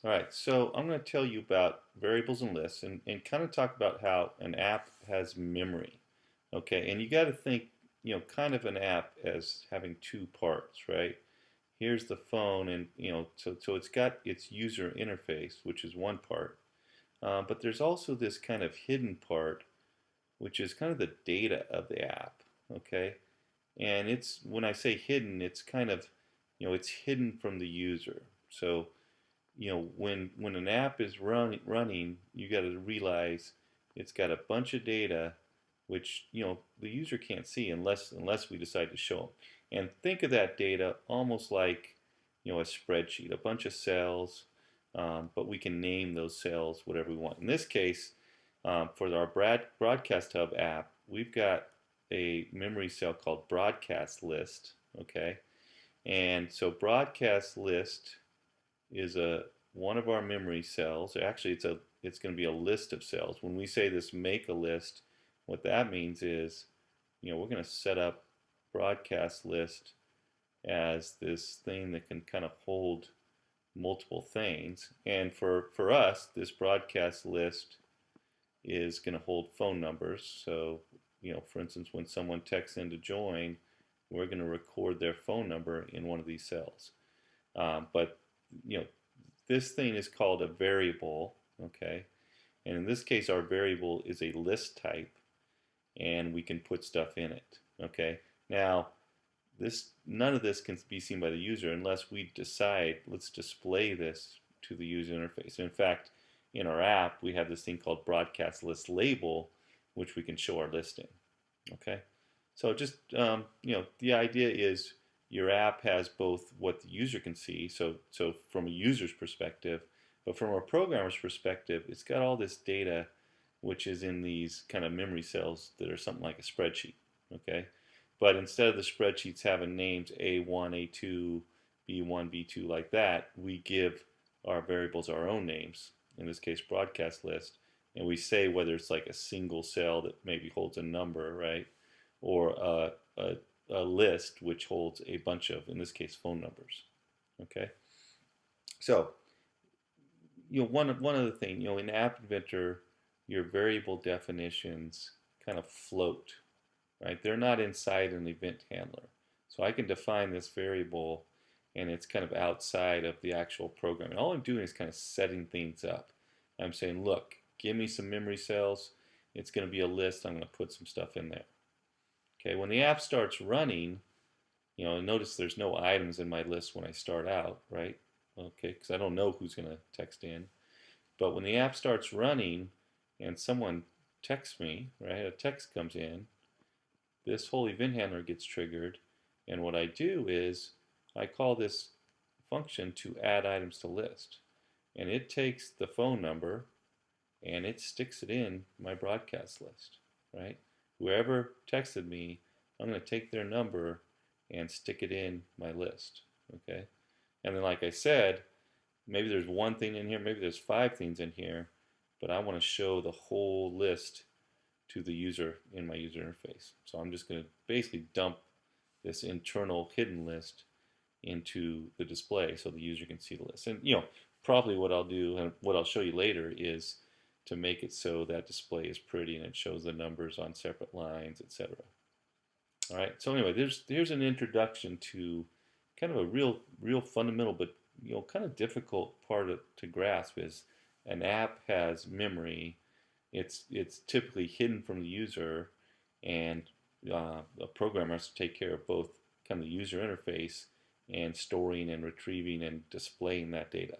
All right, so I'm going to tell you about variables and lists and kind of talk about how an app has memory. Okay, and you got to think, kind of an app as having two parts, right? Here's the phone, and so it's got its user interface, which is one part, but there's also this kind of hidden part, which is kind of the data of the app. Okay, and it's when I say hidden, it's kind of, it's hidden from the user. So when an app is running, you got to realize it's got a bunch of data which the user can't see unless we decide to show them. And think of that data almost like a spreadsheet, a bunch of cells, but we can name those cells whatever we want. In this case, for our Broadcast Hub app, we've got a memory cell called broadcast list. Okay, and so broadcast list is a one of our memory cells. Actually, it's going to be a list of cells. When we say this make a list, what that means is, we're going to set up broadcast list as this thing that can kind of hold multiple things. And for us, this broadcast list is going to hold phone numbers. So, for instance, when someone texts in to join, we're going to record their phone number in one of these cells. But you know, this thing is called a variable, okay? And in this case, our variable is a list type, and we can put stuff in it, okay? Now, none of this can be seen by the user unless we decide, let's display this to the user interface. In fact, in our app, we have this thing called broadcast list label, which we can show our list in, okay? So just, the idea is your app has both what the user can see, so from a user's perspective, but from a programmer's perspective, it's got all this data which is in these kind of memory cells that are something like a spreadsheet, okay? But instead of the spreadsheets having names A1, A2, B1, B2 like that, we give our variables our own names, in this case broadcast list, and we say whether it's like a single cell that maybe holds a number, right? Or a list which holds a bunch of, in this case, phone numbers. Okay. So, one other thing, in App Inventor, your variable definitions kind of float, right? They're not inside an event handler. So I can define this variable, and it's kind of outside of the actual program. And all I'm doing is kind of setting things up. I'm saying, look, give me some memory cells. It's going to be a list. I'm going to put some stuff in there. Okay, when the app starts running, notice there's no items in my list when I start out, right? Okay, because I don't know who's going to text in. But when the app starts running and someone texts me, right, a text comes in, this whole event handler gets triggered. And what I do is I call this function to add items to list. And it takes the phone number and it sticks it in my broadcast list, right? Whoever texted me, I'm going to take their number and stick it in my list, okay? And then like I said, maybe there's one thing in here, maybe there's 5 things in here, but I want to show the whole list to the user in my user interface. So I'm just going to basically dump this internal hidden list into the display so the user can see the list. And probably what I'll do and what I'll show you later is to make it so that display is pretty and it shows the numbers on separate lines, etc. All right. So anyway, here's an introduction to kind of a real fundamental, but kind of difficult part to grasp is an app has memory. It's typically hidden from the user, and a programmer has to take care of both kind of the user interface and storing and retrieving and displaying that data.